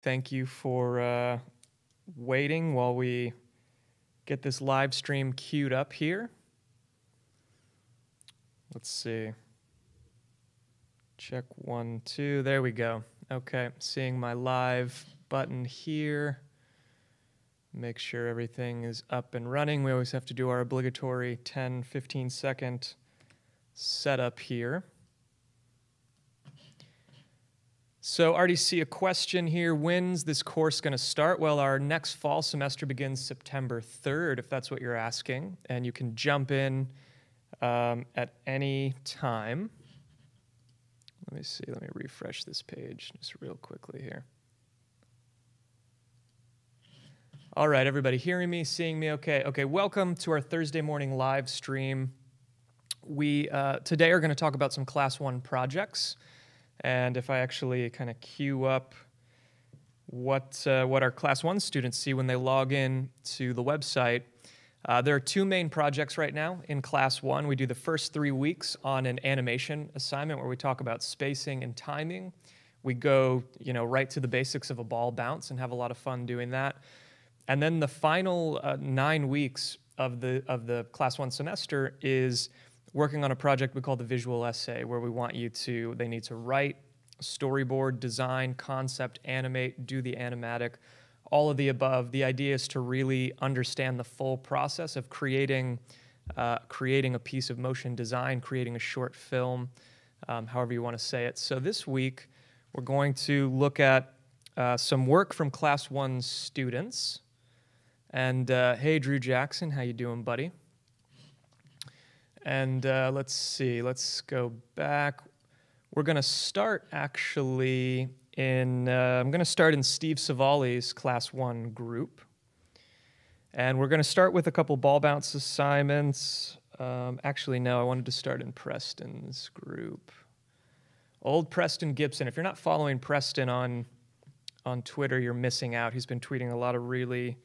Thank you for waiting while we get this live stream queued up here. Let's see. Check 1, 2. There we go. Okay, seeing my live button here. Make sure everything is up and running. We always have to do our obligatory 10, 15-second setup here. So already see a question here. When's this course going to start? Well, our next fall semester begins September 3rd, if that's what you're asking. And you can jump in at any time. Let me see. Let me refresh this page just real quickly here. All right, everybody hearing me, seeing me? Okay, welcome to our Thursday morning live stream. We today are going to talk about some Class 1 projects. And if I actually kind of queue up what our Class 1 students see when they log in to the website, there are two main projects right now in Class 1. We do the first 3 weeks on an animation assignment where we talk about spacing and timing. We go, right to the basics of a ball bounce and have a lot of fun doing that. And then the final 9 weeks of the Class 1 semester is working on a project we call the visual essay, where they need to write, storyboard, design, concept, animate, do the animatic, all of the above. The idea is to really understand the full process of creating a piece of motion design, creating a short film, however you want to say it. So this week, we're going to look at some work from Class 1 students. And hey, Drew Jackson, how you doing, buddy? And let's see, let's go back. We're going to start actually I'm going to start in Steve Savali's Class 1 group. And we're going to start with a couple ball bounce assignments. Actually, no, I wanted to start in Preston's group. Old Preston Gibson. If you're not following Preston on Twitter, you're missing out. He's been tweeting a lot of really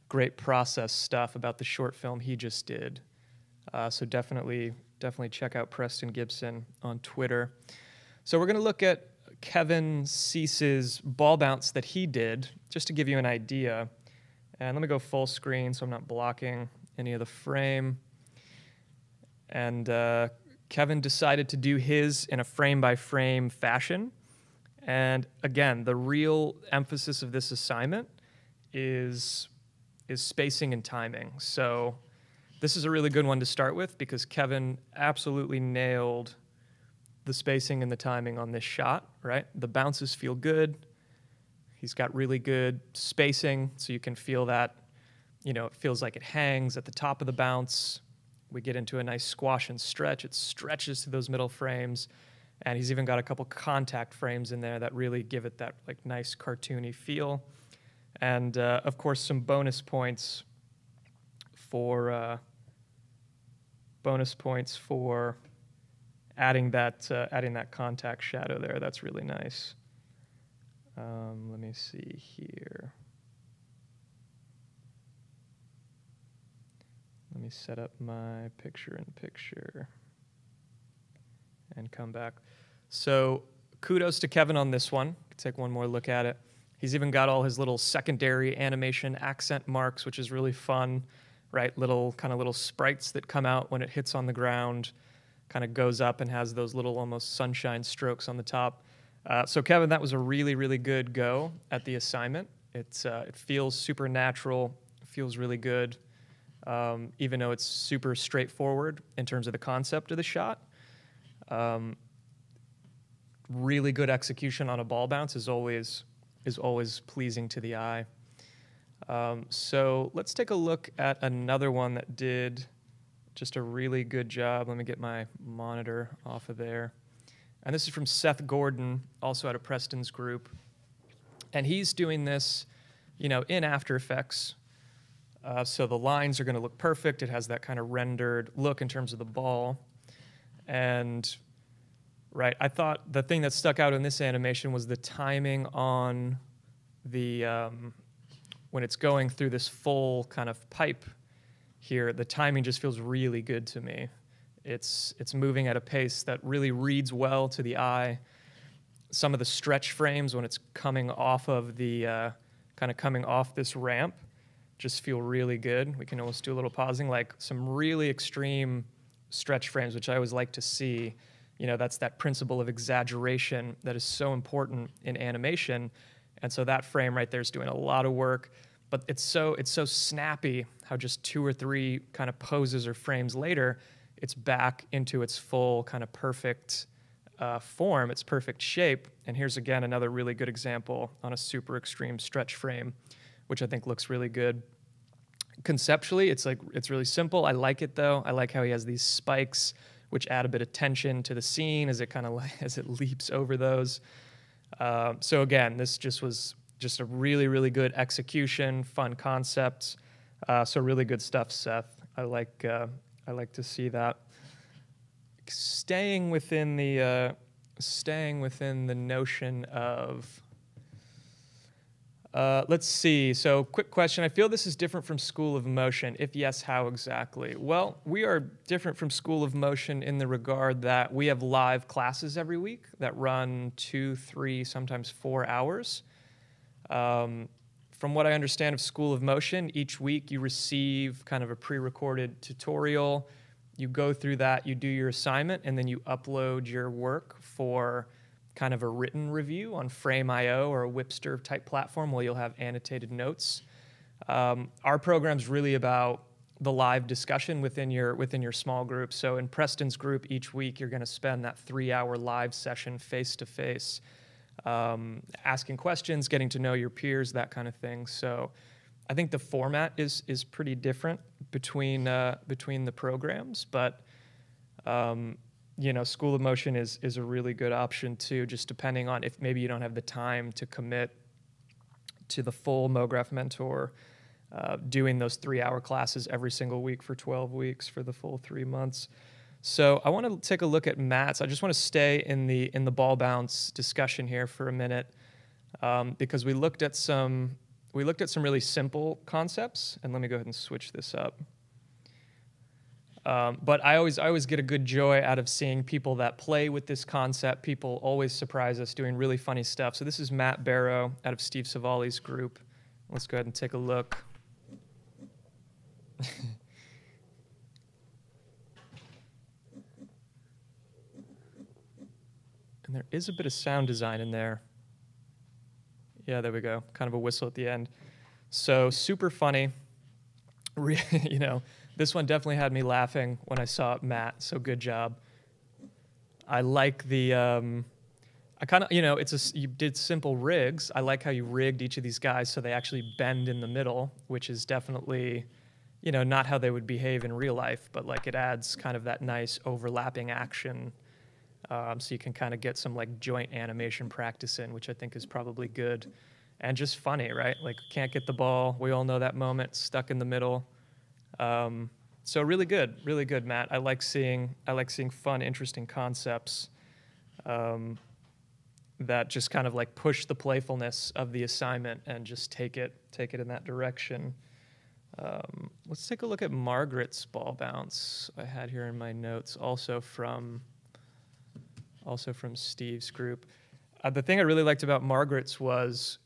great process stuff about the short film he just did. So definitely check out Preston Gibson on Twitter. So we're going to look at Kevin Cease's ball bounce that he did, just to give you an idea. And let me go full screen so I'm not blocking any of the frame. And Kevin decided to do his in a frame-by-frame fashion. And again, the real emphasis of this assignment is spacing and timing. So this is a really good one to start with because Kevin absolutely nailed the spacing and the timing on this shot, right? The bounces feel good. He's got really good spacing, so you can feel that, it feels like it hangs at the top of the bounce. We get into a nice squash and stretch. It stretches to those middle frames, and he's even got a couple contact frames in there that really give it that nice cartoony feel. And of course, some bonus points for adding that contact shadow there. That's really nice. Let me see here. Let me set up my picture-in-picture and come back. So kudos to Kevin on this one. Take one more look at it. He's even got all his little secondary animation accent marks, which is really fun, right? Little sprites that come out when it hits on the ground, kind of goes up and has those little almost sunshine strokes on the top. So Kevin, that was a really, really good go at the assignment. It feels super natural, feels really good, even though it's super straightforward in terms of the concept of the shot. Really good execution on a ball bounce is always pleasing to the eye. So let's take a look at another one that did just a really good job. Let me get my monitor off of there. And this is from Seth Gordon, also out of Preston's group. And he's doing this, in After Effects. So the lines are going to look perfect. It has that kind of rendered look in terms of the ball. And right, I thought the thing that stuck out in this animation was the timing on the when it's going through this full kind of pipe here. The timing just feels really good to me. It's moving at a pace that really reads well to the eye. some of the stretch frames when it's coming off of the, kind of coming off this ramp just feel really good. We can almost do a little pausing, like some really extreme stretch frames, which I always like to see. You know, that's that principle of exaggeration that is so important in animation. And so that frame right there is doing a lot of work, but it's so snappy how just 2 or 3 kind of poses or frames later, it's back into its full kind of perfect form, its perfect shape. And here's again another really good example on a super extreme stretch frame, which I think looks really good. Conceptually, it's really simple. I like it though. I like how he has these spikes, which add a bit of tension to the scene as it kind of as it leaps over those. So again, this was just a really, really good execution, fun concept. So really good stuff, Seth. I like to see that. Staying within the notion of, let's see. So quick question. I feel this is different from School of Motion. If yes, how exactly? Well, we are different from School of Motion in the regard that we have live classes every week that run 2, 3, sometimes 4 hours. From what I understand of School of Motion, each week you receive kind of a pre-recorded tutorial. You go through that, you do your assignment, and then you upload your work for kind of a written review on Frame.io or a Whipster type platform where you'll have annotated notes. Our program's really about the live discussion within your small group. So in Preston's group, each week you're going to spend that 3-hour live session face-to-face, asking questions, getting to know your peers, that kind of thing. So I think the format is pretty different between the programs, but you know, School of Motion is a really good option too, just depending on if maybe you don't have the time to commit to the full Mograph Mentor, doing those 3-hour classes every single week for 12 weeks for the full 3 months. So I want to take a look at Matt's. I just want to stay in the ball bounce discussion here for a minute, because we looked at some really simple concepts, and let me go ahead and switch this up. But I always get a good joy out of seeing people that play with this concept. People always surprise us doing really funny stuff. So this is Matt Barrow out of Steve Savali's group. Let's go ahead and take a look. And there is a bit of sound design in there. Yeah, there we go. Kind of a whistle at the end. So super funny. You know, this one definitely had me laughing when I saw it, Matt. So good job. I like the, I kind of, you know, you did simple rigs. I like how you rigged each of these guys so they actually bend in the middle, which is definitely, you know, not how they would behave in real life, but like it adds kind of that nice overlapping action. So you can kind of get some like joint animation practice in, which I think is probably good and just funny, right? Like can't get the ball. We all know that moment, stuck in the middle. So really good, Matt. I like seeing fun, interesting concepts that just kind of like push the playfulness of the assignment and just take it in that direction. Let's take a look at Margaret's ball bounce I had here in my notes, also from Steve's group. The thing I really liked about Margaret's was,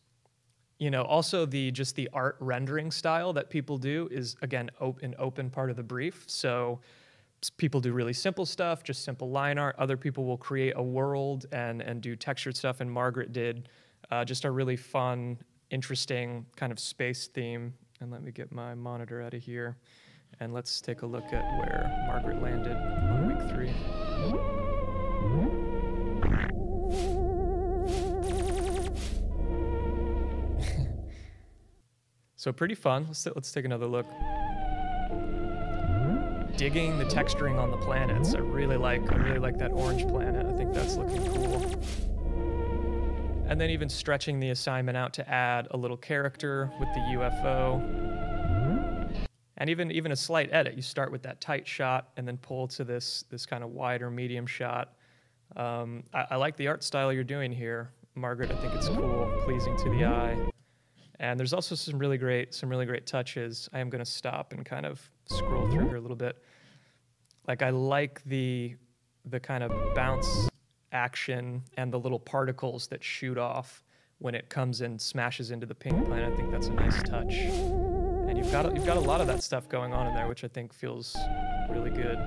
you know, also the art rendering style that people do is, again, an open part of the brief. So people do really simple stuff, just simple line art. Other people will create a world and do textured stuff, and Margaret did just a really fun, interesting kind of space theme. And let me get my monitor out of here, and let's take a look at where Margaret landed on week 3. So pretty fun. Let's take another look. Digging the texturing on the planets. I really like that orange planet. I think that's looking cool. And then even stretching the assignment out to add a little character with the UFO. And even a slight edit. You start with that tight shot and then pull to this kind of wider medium shot. I like the art style you're doing here, Margaret. I think it's cool, pleasing to the eye. And there's also some really great touches. I am going to stop and kind of scroll through here a little bit. Like I like the kind of bounce action and the little particles that shoot off when it comes and smashes into the ping pong. I think that's a nice touch. And you've got a lot of that stuff going on in there, which I think feels really good.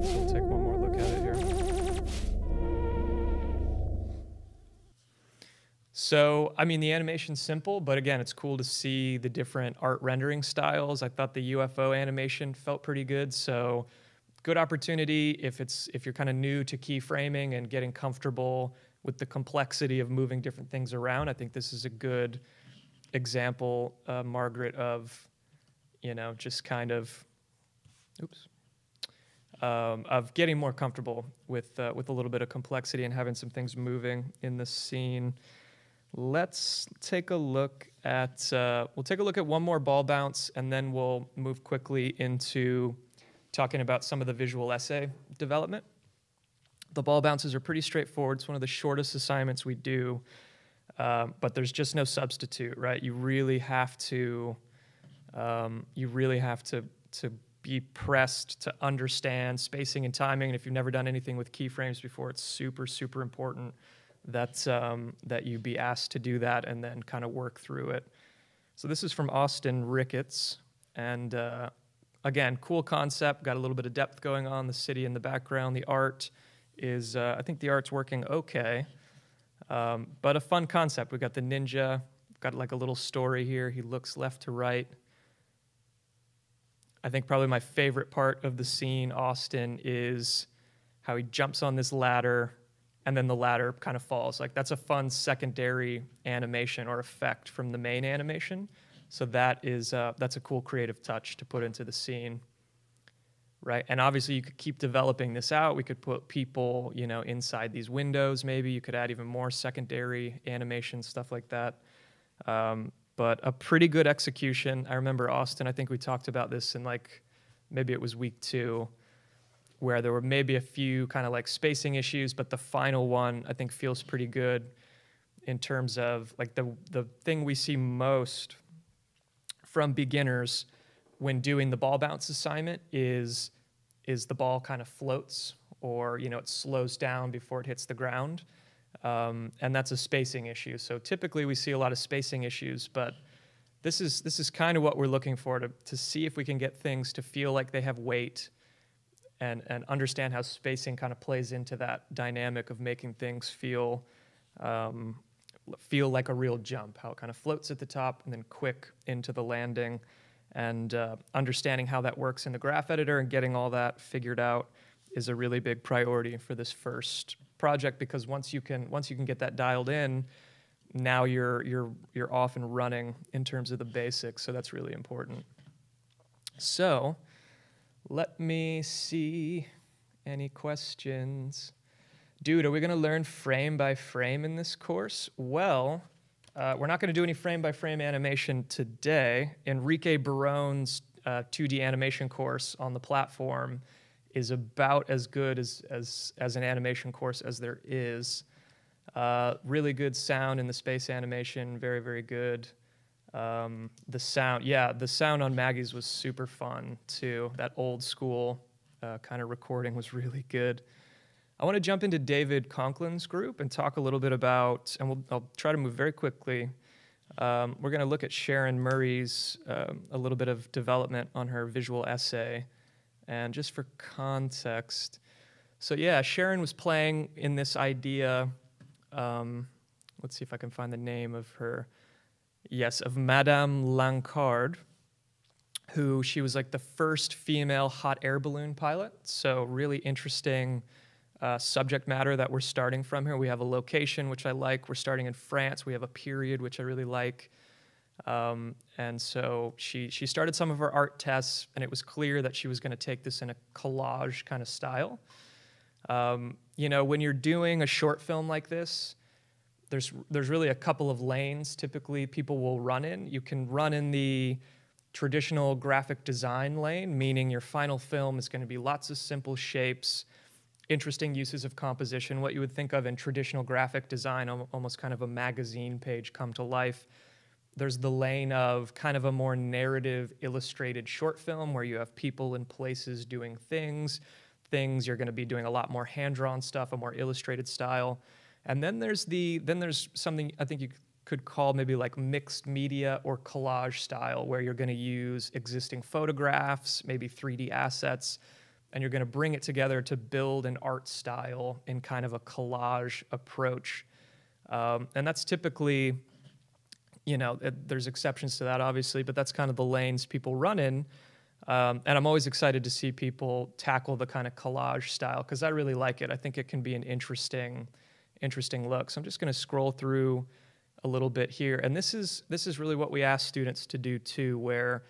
So we'll take one more look at it here. So, I mean, the animation's simple, but again, it's cool to see the different art rendering styles. I thought the UFO animation felt pretty good, so good opportunity if you're kind of new to keyframing and getting comfortable with the complexity of moving different things around. I think this is a good example, Margaret, of, just kind of, of getting more comfortable with a little bit of complexity and having some things moving in the scene. Let's take a look at, we'll take a look at one more ball bounce, and then we'll move quickly into talking about some of the visual essay development. The ball bounces are pretty straightforward. It's one of the shortest assignments we do, but there's just no substitute, right? You really have to be pressed to understand spacing and timing. And if you've never done anything with keyframes before, it's super, super important that you be asked to do that and then kind of work through it. So this is from Austin Ricketts, and again, cool concept, got a little bit of depth going on, the city in the background. The art is, I think the art's working okay, but a fun concept. We've got the ninja, got like a little story here. He looks left to right. I think probably my favorite part of the scene, Austin, is how he jumps on this ladder and then the ladder kind of falls. Like, that's a fun secondary animation or effect from the main animation. So that's a cool creative touch to put into the scene, right? And obviously you could keep developing this out. We could put people, inside these windows maybe. You could add even more secondary animation, stuff like that. But a pretty good execution. I remember Austin, I think we talked about this in maybe it was week 2, where there were maybe a few kind of like spacing issues, but the final one I think feels pretty good in terms of like the thing we see most from beginners when doing the ball bounce assignment is the ball kind of floats, or it slows down before it hits the ground, and that's a spacing issue. So typically we see a lot of spacing issues, but this is kind of what we're looking for, to see if we can get things to feel like they have weight, and understand how spacing kind of plays into that dynamic of making things feel like a real jump, how it kind of floats at the top and then quick into the landing, and understanding how that works in the graph editor and getting all that figured out is a really big priority for this first project, because once you can get that dialed in, now you're off and running in terms of the basics. So that's really important. So let me see, any questions? Dude, are we going to learn frame by frame in this course? Well, we're not going to do any frame by frame animation today. Enrique Barone's 2D animation course on the platform is about as good as an animation course as there is. Really good sound in the space animation, very, very good. The sound on Maggie's was super fun too. That old school kind of recording was really good. I want to jump into David Conklin's group and talk a little bit about, and I'll try to move very quickly. We're going to look at Sharon Murray's a little bit of development on her visual essay. And just for context, so yeah, Sharon was playing in this idea, let's see if I can find the name of her. Yes, of Madame Lancard, who she was like the first female hot air balloon pilot. So really interesting subject matter that we're starting from here. We have a location, which I like. We're starting in France. We have a period, which I really like. And so she started some of her art tests, and it was clear that she was going to take this in a collage kind of style. When you're doing a short film like this, there's really a couple of lanes typically people will run in. You can run in the traditional graphic design lane, meaning your final film is going to be lots of simple shapes, interesting uses of composition, what you would think of in traditional graphic design, almost kind of a magazine page come to life. There's the lane of kind of a more narrative illustrated short film where you have people and places doing things. things. You're going to be doing a lot more hand-drawn stuff, a more illustrated style. And then there's something I think you could call maybe like mixed media or collage style, where you're going to use existing photographs, maybe 3D assets, and you're going to bring it together to build an art style in kind of a collage approach. And that's typically, there's exceptions to that, obviously, but that's kind of the lanes people run in. And I'm always excited to see people tackle the kind of collage style, because I really like it. I think it can be an interesting look. So I'm just going to scroll through a little bit here. And this is really what we ask students to do too, where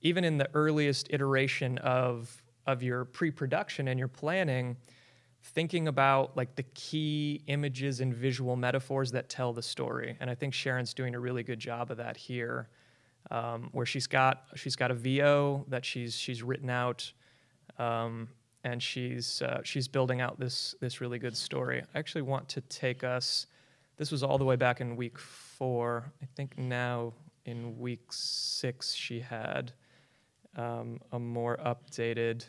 even in the earliest iteration of your pre-production and your planning, thinking about like the key images and visual metaphors that tell the story. And I think Sharon's doing a really good job of that here, where she's got a VO that she's written out, and she's building out this really good story. I actually want to take us. This was all the way back in week 4. I think now in week 6 she had a more updated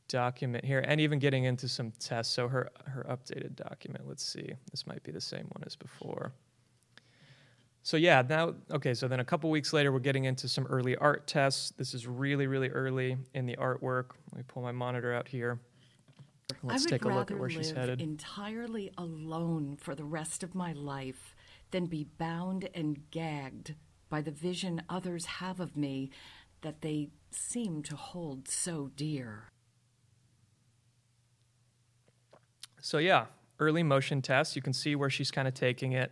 document here, and even getting into some tests. So her updated document, let's see, this might be the same one as before. So yeah, now, okay, so then a couple weeks later, we're getting into some early art tests. This is really, really early in the artwork. Let me pull my monitor out here. Let's take a look at where she's headed. I would rather live entirely alone for the rest of my life than be bound and gagged by the vision others have of me that they seem to hold so dear. So yeah, early motion tests. You can see where she's kind of taking it.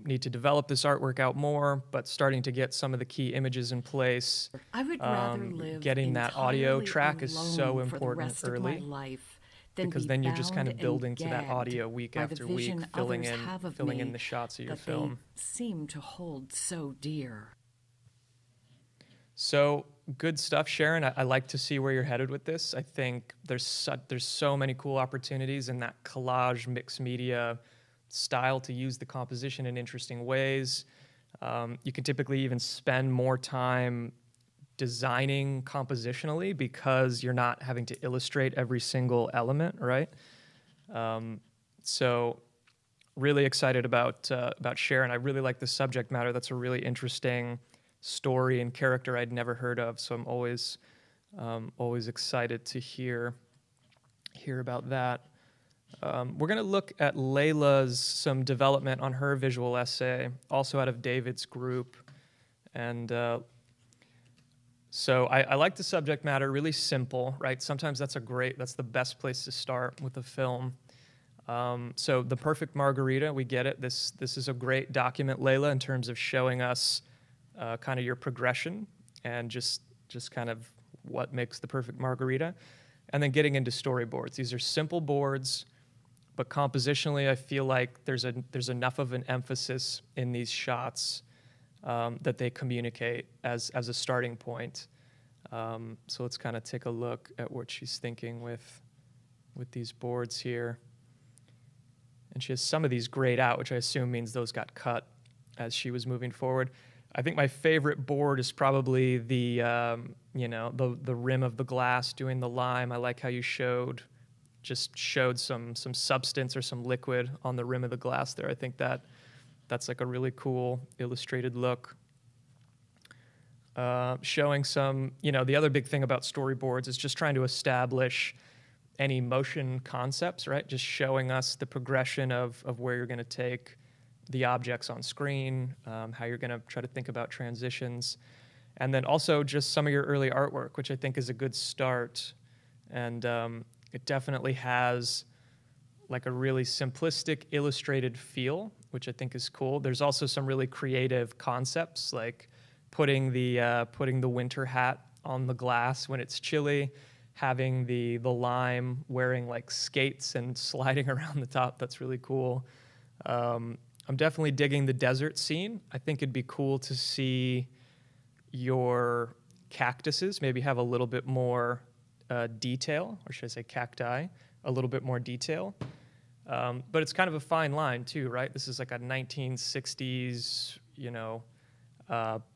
Need to develop this artwork out more, but starting to get some of the key images in place. I would rather live getting that audio track is so important early, because then you're just kind of building to that audio week after week, filling in the shots of your film. Seem to hold so dear. So good stuff, Sharon. I like to see where you're headed with this. I think there's so many cool opportunities in that collage mixed media style to use the composition in interesting ways. You can typically even spend more time designing compositionally because you're not having to illustrate every single element, right? So really excited about Sharon. I really like the subject matter. That's a really interesting story and character I'd never heard of. So I'm always excited to hear about that. We're going to look at Layla's some development on her visual essay, also out of David's group. And so I like the subject matter, really simple, right? Sometimes that's the best place to start with a film. So The Perfect Margarita, we get it. This is a great document, Layla, in terms of showing us kind of your progression and just kind of what makes the perfect margarita. And then getting into storyboards. These are simple boards, but compositionally, I feel like there's enough of an emphasis in these shots that they communicate as a starting point. So let's kind of take a look at what she's thinking with these boards here. And she has some of these grayed out, which I assume means those got cut as she was moving forward. I think my favorite board is probably the rim of the glass doing the lime. I like how you showed some substance or some liquid on the rim of the glass there. I think that's like a really cool illustrated look. Showing some, the other big thing about storyboards is just trying to establish any motion concepts, right? Just showing us the progression of where you're going to take the objects on screen, how you're going to try to think about transitions, and then also just some of your early artwork, which I think is a good start. And it definitely has like a really simplistic illustrated feel, which I think is cool. There's also some really creative concepts, like putting the winter hat on the glass when it's chilly, having the lime wearing like skates and sliding around the top. That's really cool. I'm definitely digging the desert scene. I think it'd be cool to see your cactuses maybe have a little bit more detail, or should I say cacti, a little bit more detail. But it's kind of a fine line too, right? This is like a 1960s,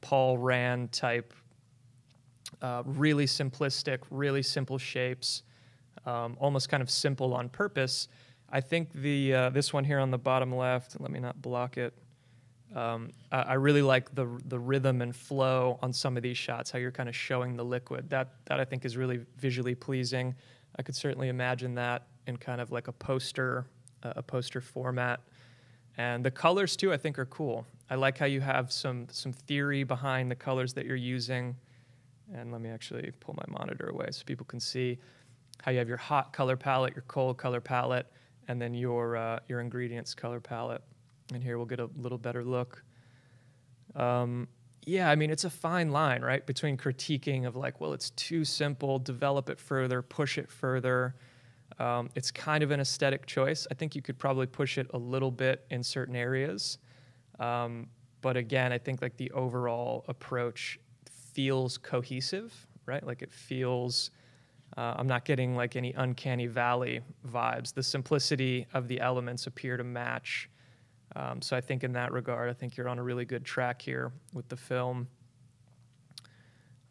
Paul Rand type Really simplistic, really simple shapes, almost kind of simple on purpose. I think this one here on the bottom left, let me not block it. I really like the rhythm and flow on some of these shots, how you're kind of showing the liquid. That I think is really visually pleasing. I could certainly imagine that in kind of like a poster format. And the colors too, I think, are cool. I like how you have some theory behind the colors that you're using. And let me actually pull my monitor away so people can see how you have your hot color palette, your cold color palette, and then your ingredients color palette. And here we'll get a little better look. Yeah, I mean, it's a fine line, right, between critiquing of like, well, it's too simple, develop it further, push it further. It's kind of an aesthetic choice. I think you could probably push it a little bit in certain areas. But again, I think like the overall approach feels cohesive, right? Like it feels, I'm not getting like any uncanny valley vibes. The simplicity of the elements appear to match. So I think in that regard, I think you're on a really good track here with the film.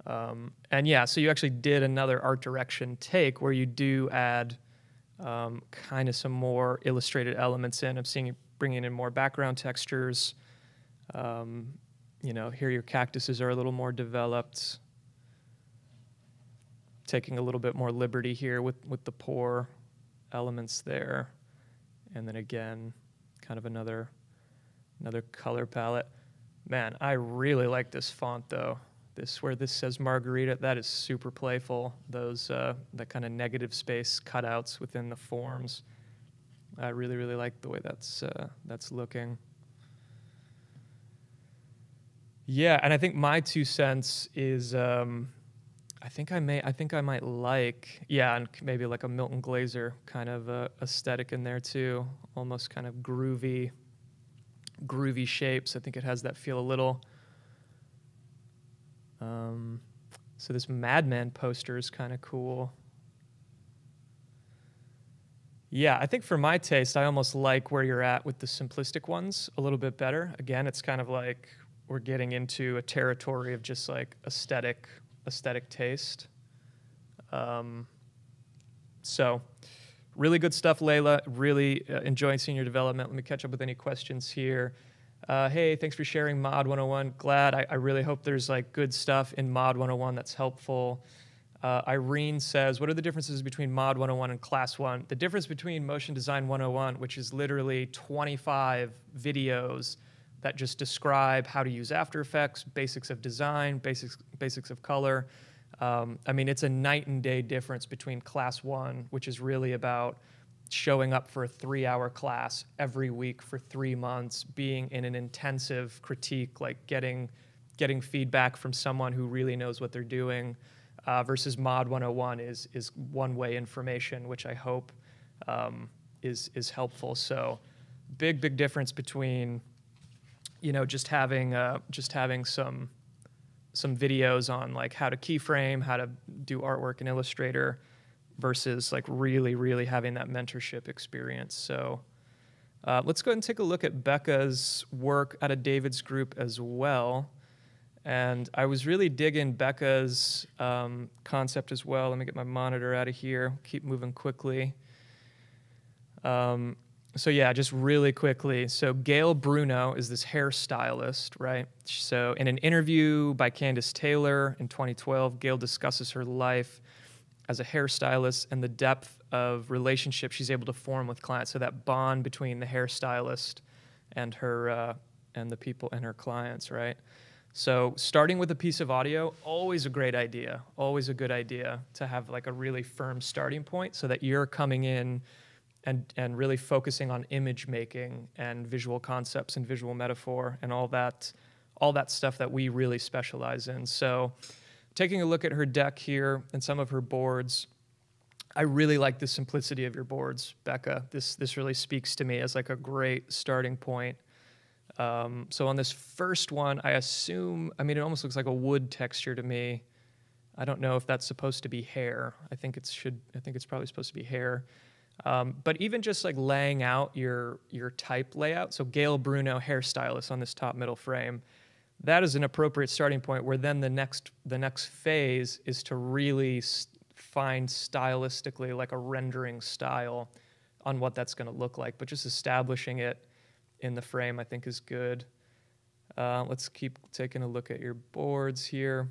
And yeah, so you actually did another art direction take where you do add kind of some more illustrated elements in. I'm seeing you bringing in more background textures. You know, here your cactuses are a little more developed. Taking a little bit more liberty here with the pour elements there. And then again, kind of another color palette. Man, I really like this font though. Where this says Margarita, that is super playful. Those that kind of negative space cutouts within the forms. I really, really like the way that's looking. Yeah, and I think my 2 cents is I think I might like, yeah, and maybe like a Milton Glaser kind of aesthetic in there too, almost kind of groovy shapes. I think it has that feel a little. So this Madman poster is kind of cool. Yeah, I think for my taste, I almost like where you're at with the simplistic ones a little bit better. Again, it's kind of like we're getting into a territory of just like aesthetic taste. So really good stuff, Layla. Really enjoying seeing your development. Let me catch up with any questions here. Hey, thanks for sharing Mod 101. Glad. I really hope there's like good stuff in Mod 101 that's helpful. Irene says, what are the differences between Mod 101 and Class 1? The difference between Motion Design 101, which is literally 25 videos that just describe how to use After Effects, basics of design, basics of color. I mean, it's a night and day difference between Class 1, which is really about showing up for a 3-hour class every week for 3 months, being in an intensive critique, like getting feedback from someone who really knows what they're doing, versus Mod 101 is one-way information, which I hope is helpful. So big difference between, you know, just having some videos on like how to keyframe, how to do artwork in Illustrator, versus like really having that mentorship experience. So let's go ahead and take a look at Becca's work out of David's group as well. And I was really digging Becca's concept as well. Let me get my monitor out of here. Keep moving quickly. So yeah, just really quickly. So Gail Bruno is this hairstylist, right? So in an interview by Candace Taylor in 2012, Gail discusses her life as a hairstylist and the depth of relationship she's able to form with clients. So that bond between the hairstylist and her and the people and her clients, right? So starting with a piece of audio, always a great idea, always a good idea to have like a really firm starting point so that you're coming in and really focusing on image making and visual concepts and visual metaphor and all that stuff that we really specialize in. So taking a look at her deck here and some of her boards, I really like the simplicity of your boards, Becca. This really speaks to me as like a great starting point. So on this first one, I mean, it almost looks like a wood texture to me. I don't know if that's supposed to be hair. I think it's probably supposed to be hair. But even just like laying out your type layout. So Gail Bruno, hairstylist on this top middle frame. that is an appropriate starting point, where then the next phase is to really find stylistically like a rendering style on what that's going to look like. But just establishing it in the frame, I think, is good. Let's keep taking a look at your boards here.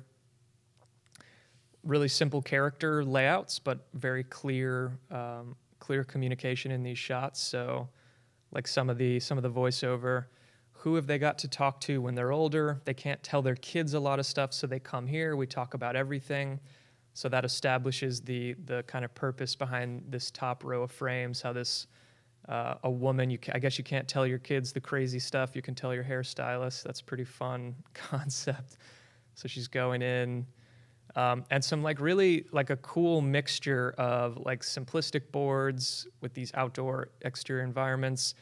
Really simple character layouts, but very clear communication in these shots. So like some of the voiceover, who have they got to talk to when they're older? They can't tell their kids a lot of stuff, so they come here. We talk about everything. So that establishes the kind of purpose behind this top row of frames, how this, a woman, I guess you can't tell your kids the crazy stuff. You can tell your hairstylist. That's a pretty fun concept. So she's going in. And some like really like a cool mixture of like simplistic boards with these outdoor exterior environments,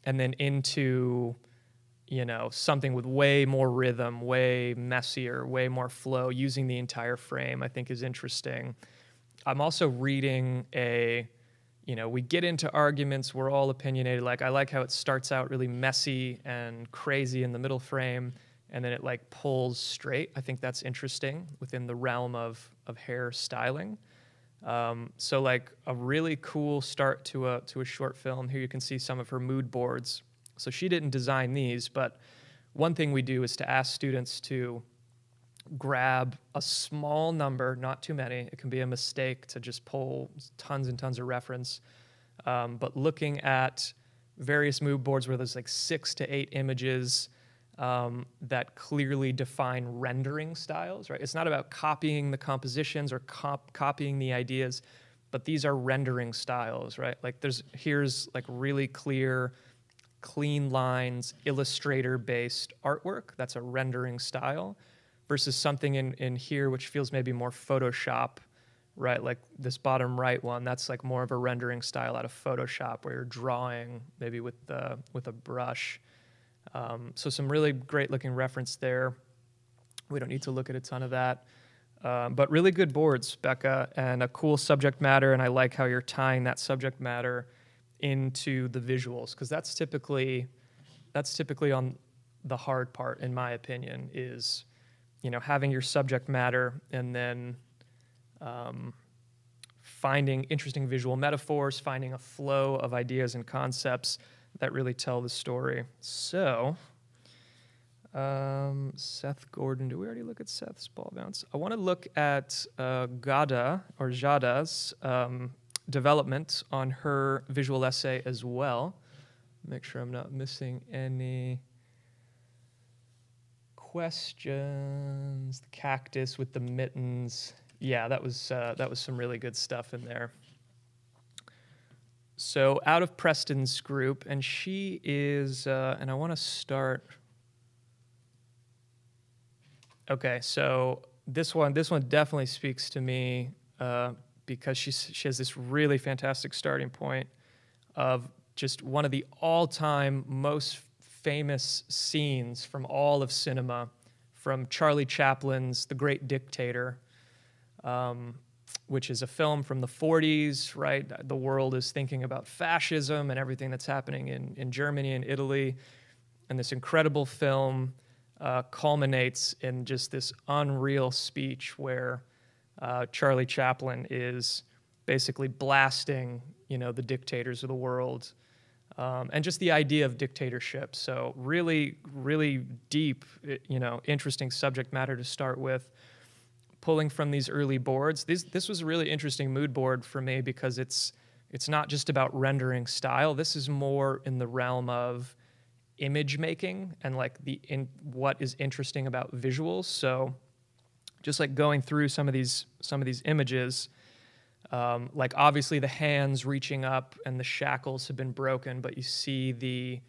and then into, you know, something with way more rhythm, way messier, way more flow, using the entire frame, I think is interesting. I'm also reading we get into arguments, we're all opinionated. Like, I like how it starts out really messy and crazy in the middle frame, and then it like pulls straight. I think that's interesting within the realm of hair styling. So like a really cool start to a short film. Here you can see some of her mood boards. So she didn't design these, but one thing we do is to ask students to grab a small number, not too many. It can be a mistake to just pull tons and tons of reference. But looking at various mood boards where there's like 6 to 8 images that clearly define rendering styles, right? It's not about copying the compositions or copying the ideas, but these are rendering styles, right? Like here's like really clear, clean lines, illustrator-based artwork. That's a rendering style, versus something in here which feels maybe more Photoshop, right? Like this bottom right one, that's like more of a rendering style out of Photoshop, where you're drawing maybe with a brush. So some really great looking reference there. We don't need to look at a ton of that. But really good boards, Becca, and a cool subject matter. And I like how you're tying that subject matter into the visuals, because that's typically on the hard part, in my opinion, is, you know, having your subject matter and then finding interesting visual metaphors, finding a flow of ideas and concepts that really tell the story. So, Seth Gordon, did we already look at Seth's ball bounce? I want to look at Jada's development on her visual essay as well. Make sure I'm not missing any questions. The cactus with the mittens. Yeah, that was some really good stuff in there. So out of Preston's group, and she is, and I want to start. Okay, so this one definitely speaks to me because she has this really fantastic starting point of just one of the all-time most famous scenes from all of cinema, from Charlie Chaplin's The Great Dictator, which is a film from the 40s, right? The world is thinking about fascism and everything that's happening in Germany and Italy. And this incredible film culminates in just this unreal speech where Charlie Chaplin is basically blasting, you know, the dictators of the world, and just the idea of dictatorship. So really, really deep, you know, interesting subject matter to start with. Pulling from these early boards, this was a really interesting mood board for me because it's not just about rendering style. This is more in the realm of image making and like what is interesting about visuals. So just like going through some of these images, like obviously the hands reaching up and the shackles have been broken, but you see the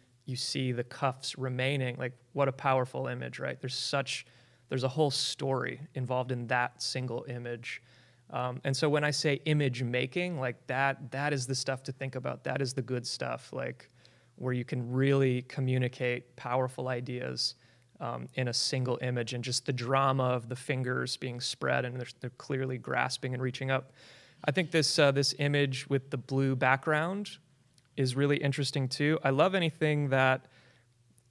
cuffs remaining. Like, what a powerful image, right? There's a whole story involved in that single image. And so when I say image making, like that is the stuff to think about. That is the good stuff, like where you can really communicate powerful ideas in a single image, and just the drama of the fingers being spread and they're clearly grasping and reaching up. I think this image with the blue background is really interesting too. I love anything that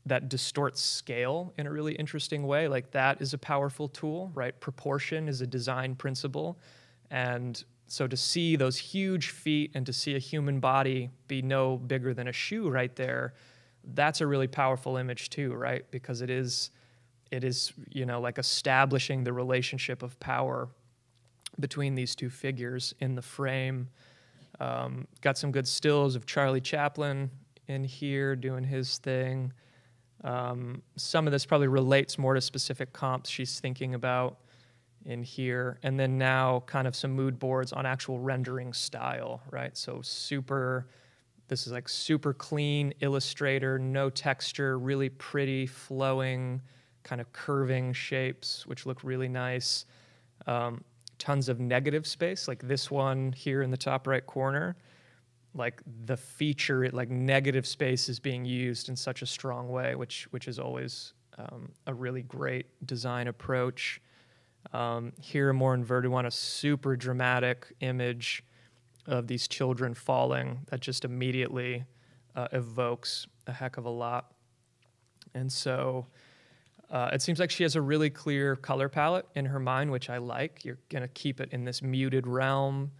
that distorts scale in a really interesting way. Like that is a powerful tool, right? Proportion is a design principle. And so to see those huge feet and to see a human body be no bigger than a shoe right there, that's a really powerful image too, right? Because it is, you know, like establishing the relationship of power between these two figures in the frame. Got some good stills of Charlie Chaplin in here doing his thing. Some of this probably relates more to specific comps she's thinking about in here. And then now kind of some mood boards on actual rendering style, right? So this is like super clean Illustrator, no texture, really pretty flowing kind of curving shapes, which look really nice. Tons of negative space, like this one here in the top right corner. Like the feature, like negative space is being used in such a strong way, which is always a really great design approach. Here, a more inverted one, a super dramatic image of these children falling that just immediately evokes a heck of a lot. And so it seems like she has a really clear color palette in her mind, which I like. You're going to keep it in this muted realm.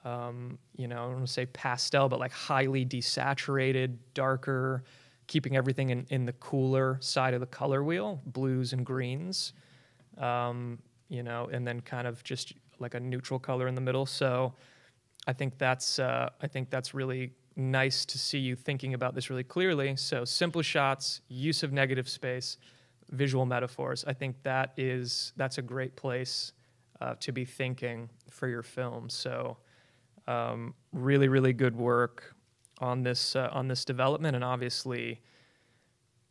You know, I don't want to say pastel, but like highly desaturated, darker, keeping everything in the cooler side of the color wheel, blues and greens, you know, and then kind of just like a neutral color in the middle. So I think that's really nice to see you thinking about this really clearly. So simple shots, use of negative space, visual metaphors. I think that's a great place to be thinking for your film. So really, really good work on this development. And obviously,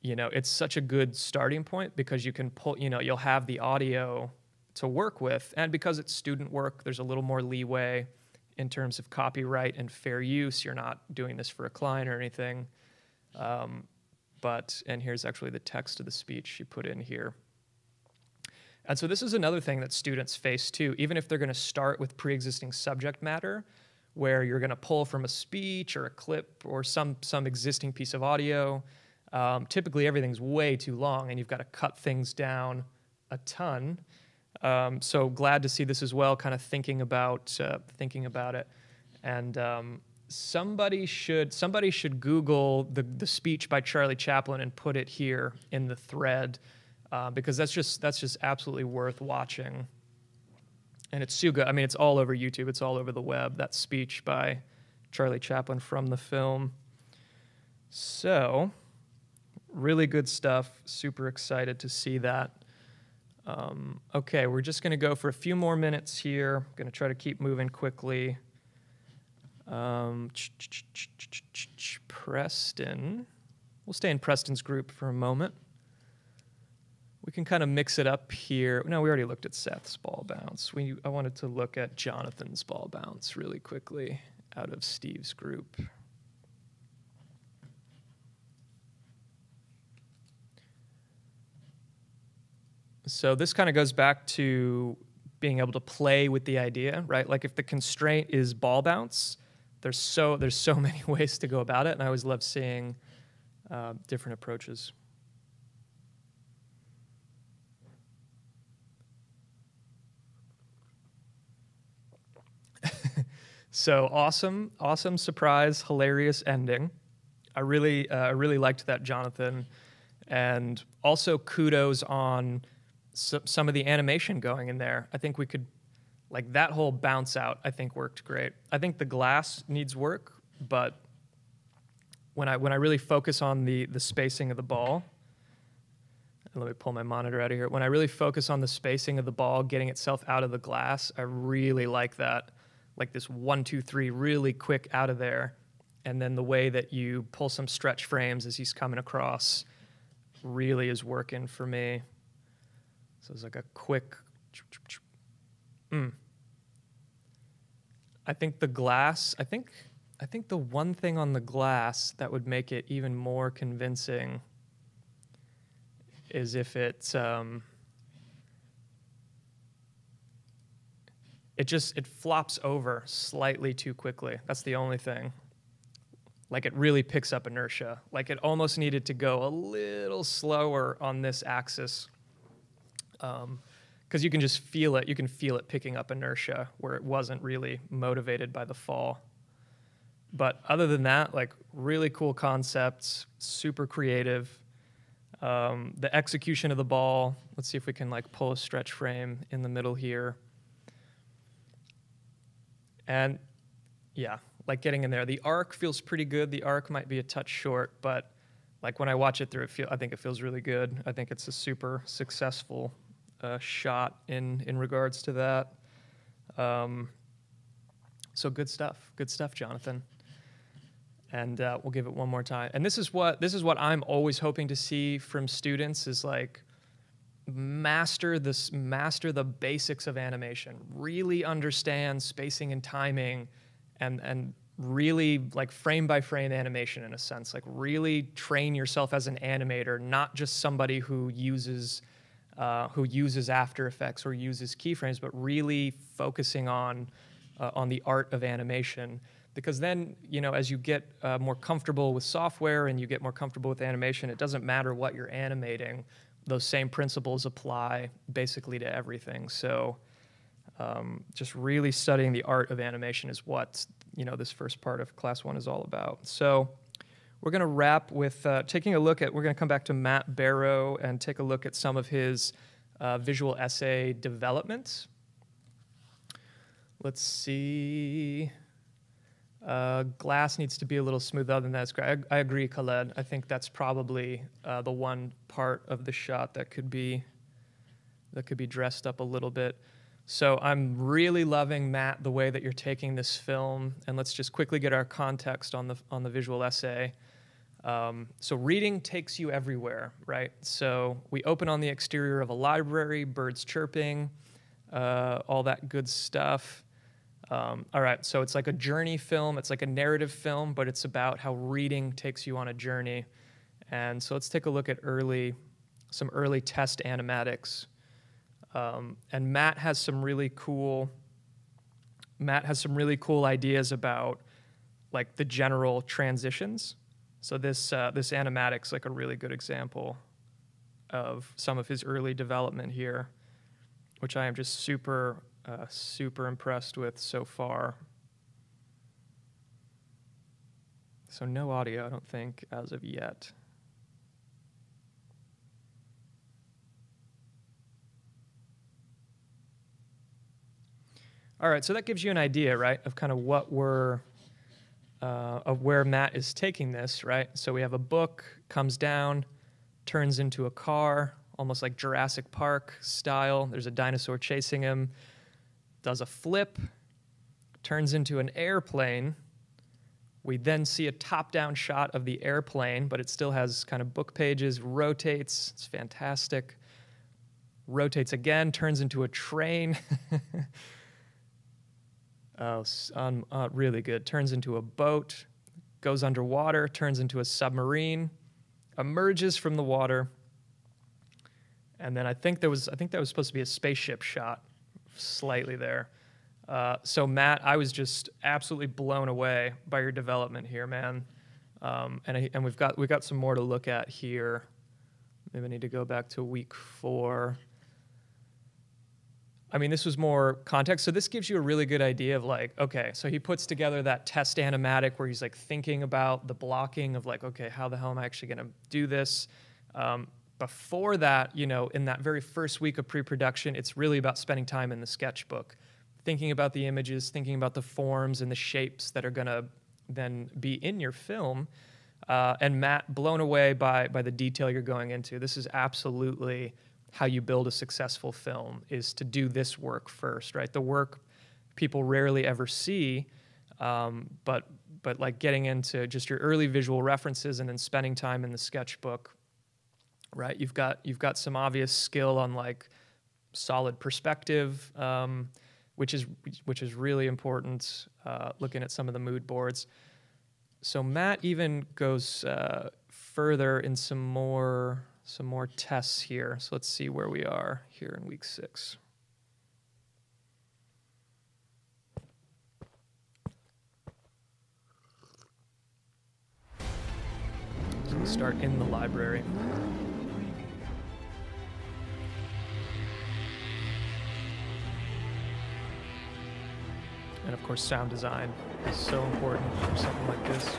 you know, it's such a good starting point because you can pull, you know, you'll have the audio to work with. And because it's student work, there's a little more leeway in terms of copyright and fair use. You're not doing this for a client or anything. And here's actually the text of the speech she put in here. And so this is another thing that students face too, even if they're going to start with pre-existing subject matter, where you're going to pull from a speech or a clip or some existing piece of audio. Typically everything's way too long and you've got to cut things down a ton. So glad to see this as well, kind of thinking about it. And somebody should Google the speech by Charlie Chaplin and put it here in the thread, because that's just absolutely worth watching. And it's so good. I mean, it's all over YouTube. It's all over the web, that speech by Charlie Chaplin from the film. So really good stuff. Super excited to see that. Okay, we're just going to go for a few more minutes here. Going to try to keep moving quickly. Preston. We'll stay in Preston's group for a moment. We can kind of mix it up here. No, we already looked at Seth's ball bounce. I wanted to look at Jonathan's ball bounce really quickly out of Steve's group. So this kind of goes back to being able to play with the idea, right? Like if the constraint is ball bounce, there's so many ways to go about it, and I always love seeing different approaches. So awesome surprise, hilarious ending. I really liked that, Jonathan, and also kudos on some of the animation going in there. I think we could, like that whole bounce out, I think worked great. I think the glass needs work, but when I really focus on the spacing of the ball, and let me pull my monitor out of here. When I really focus on the spacing of the ball, getting itself out of the glass, I really like that. Like this 1, 2, 3, really quick out of there. And then the way that you pull some stretch frames as he's coming across really is working for me. So it's like a quick. I think the glass, I think the one thing on the glass that would make it even more convincing is if it flops over slightly too quickly. That's the only thing. like it really picks up inertia. Like it almost needed to go a little slower on this axis, because you can just feel it. You can feel it picking up inertia where it wasn't really motivated by the fall. But other than that, like really cool concepts, super creative. The execution of the ball. Let's see if we can like pull a stretch frame in the middle here. And yeah, like getting in there. The arc feels pretty good. The arc might be a touch short, but like when I watch it through, I think it feels really good. I think it's a super successful shot in regards to that. So good stuff, Jonathan. And we'll give it one more time. And this is what I'm always hoping to see from students is like master the basics of animation, really understand spacing and timing, and really like frame by frame animation in a sense. Like really train yourself as an animator, not just somebody who uses After Effects or uses keyframes, but really focusing on the art of animation. Because then, you know, as you get more comfortable with software and you get more comfortable with animation, it doesn't matter what you're animating. Those same principles apply basically to everything. So just really studying the art of animation is what, you know, this first part of Class 1 is all about. So we're going to wrap with we're going to come back to Matt Barrow and take a look at some of his visual essay development. Let's see. Glass needs to be a little smoother. Other than that, it's great. I agree, Khaled. I think that's probably the one part of the shot that could be dressed up a little bit. So I'm really loving, Matt, the way that you're taking this film. And let's just quickly get our context on the visual essay. So reading takes you everywhere, right? So we open on the exterior of a library, birds chirping, all that good stuff. All right, so it's like a journey film. It's like a narrative film, but it's about how reading takes you on a journey. And so let's take a look at some early test animatics. And Matt has some really cool ideas about like the general transitions. So this animatic's like a really good example of some of his early development here, which I am just super impressed with so far. So no audio, I don't think, as of yet. All right, so that gives you an idea, right, of kind of of where Matt is taking this, right? So we have a book, comes down, turns into a car, almost like Jurassic Park style. There's a dinosaur chasing him. Does a flip, turns into an airplane. We then see a top-down shot of the airplane, but it still has kind of book pages, rotates. It's fantastic. Rotates again, turns into a train. Really good. Turns into a boat, goes underwater, turns into a submarine, emerges from the water, and then I think that was supposed to be a spaceship shot, slightly there. So Matt, I was just absolutely blown away by your development here, man. And we've got some more to look at here. Maybe I need to go back to week 4. I mean, this was more context. So this gives you a really good idea of like, okay, so he puts together that test animatic where he's like thinking about the blocking of like, okay, how the hell am I actually going to do this? Before that, you know, in that very first week of pre-production, it's really about spending time in the sketchbook, thinking about the images, thinking about the forms and the shapes that are going to then be in your film. And Matt, blown away by the detail you're going into. This is absolutely how you build a successful film, is to do this work first, right? The work people rarely ever see, but like getting into just your early visual references and then spending time in the sketchbook, right? You've got some obvious skill on like solid perspective, which is really important. Looking at some of the mood boards. So Matt even goes further in some more tests here. So let's see where we are here in week 6. So we start in the library. And of course, sound design is so important for something like this.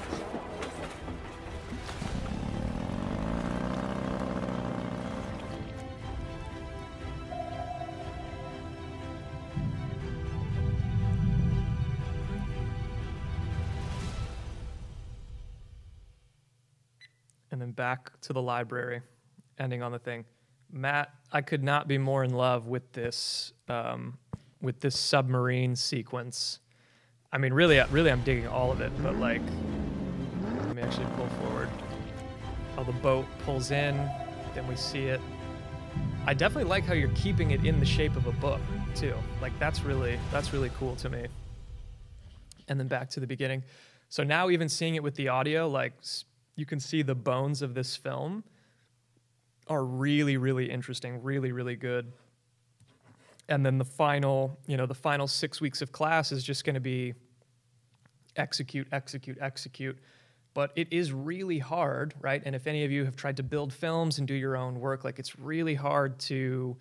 And then back to the library, ending on the thing. Matt, I could not be more in love with this submarine sequence. I mean, really, I'm digging all of it, but like, let me actually pull forward. Oh, the boat pulls in, then we see it. I definitely like how you're keeping it in the shape of a book too. Like that's really cool to me. And then back to the beginning. So now even seeing it with the audio, like you can see the bones of this film are really, really interesting, really, really good. And then the final 6 weeks of class is just going to be execute. But it is really hard, right? And if any of you have tried to build films and do your own work, like it's really hard to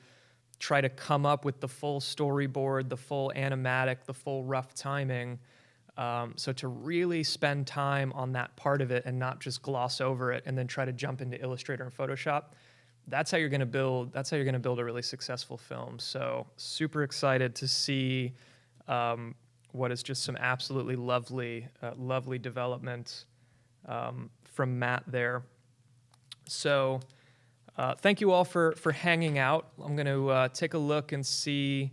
try to come up with the full storyboard, the full animatic, the full rough timing. So to really spend time on that part of it and not just gloss over it and then try to jump into Illustrator and Photoshop, that's how you're going to build a really successful film. So super excited to see what is just some absolutely lovely development from Matt there. So thank you all for hanging out. I'm going to take a look and see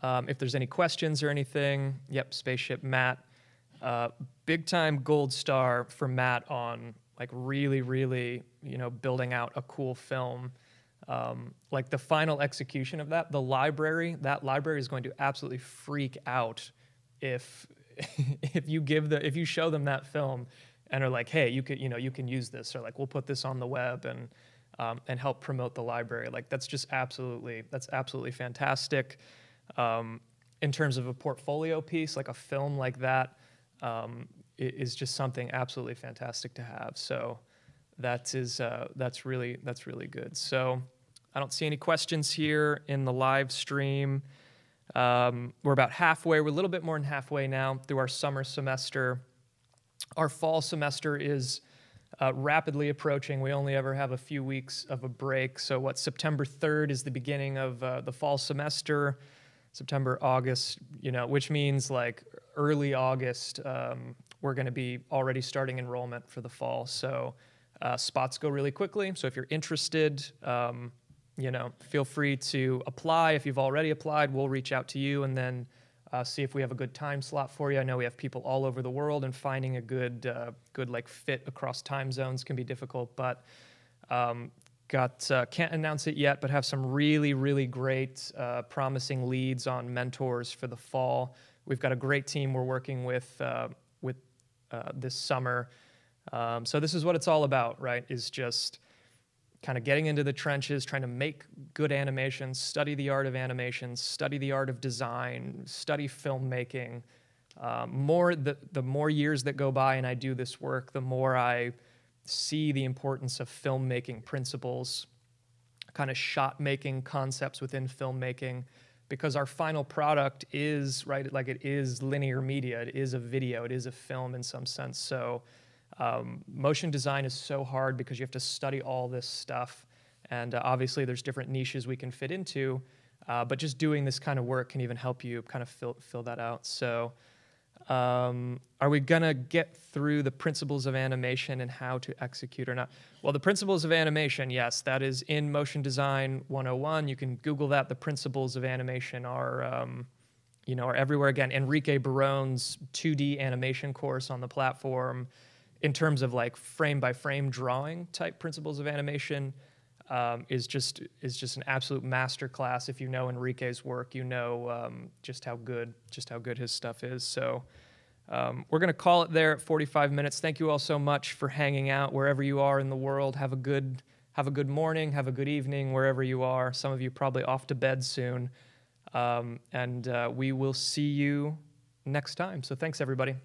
if there's any questions or anything. Yep, Spaceship Matt. Big time gold star for Matt on like really, building out a cool film. Like the final execution of that library is going to absolutely freak out if you show them that film and are like, hey, you can use this, or like we'll put this on the web and help promote the library. Like that's absolutely fantastic. In terms of a portfolio piece, like a film like that, is just something absolutely fantastic to have. So that's really good. So I don't see any questions here in the live stream. We're about halfway. We're a little bit more than halfway now through our summer semester. Our fall semester is rapidly approaching. We only ever have a few weeks of a break. So September 3rd is the beginning of the fall semester. September, August, which means like early August, we're going to be already starting enrollment for the fall. So spots go really quickly. So if you're interested, feel free to apply. If you've already applied, we'll reach out to you and then see if we have a good time slot for you. I know we have people all over the world, and finding a good like fit across time zones can be difficult, but can't announce it yet, but have some really great, promising leads on mentors for the fall. We've got a great team we're working with this summer. So this is what it's all about, right? Is just kind of getting into the trenches, trying to make good animations, study the art of animation, study the art of design, study filmmaking. The more years that go by and I do this work, the more I see the importance of filmmaking principles, kind of shot-making concepts within filmmaking, because our final product is, right, like it is linear media, it is a video, it is a film in some sense. So motion design is so hard because you have to study all this stuff, and obviously there's different niches we can fit into, but just doing this kind of work can even help you kind of fill that out. So are we gonna get through the principles of animation and how to execute or not? Well, the principles of animation, yes, that is in Motion Design 101. You can Google that. The principles of animation are everywhere. Again, Enrique Barone's 2D animation course on the platform, in terms of like frame by frame drawing type principles of animation, is just an absolute masterclass. If you know Enrique's work, you know just how good his stuff is. So we're going to call it there at 45 minutes. Thank you all so much for hanging out wherever you are in the world. Have a good morning, have a good evening wherever you are. Some of you probably off to bed soon, and we will see you next time. So thanks, everybody.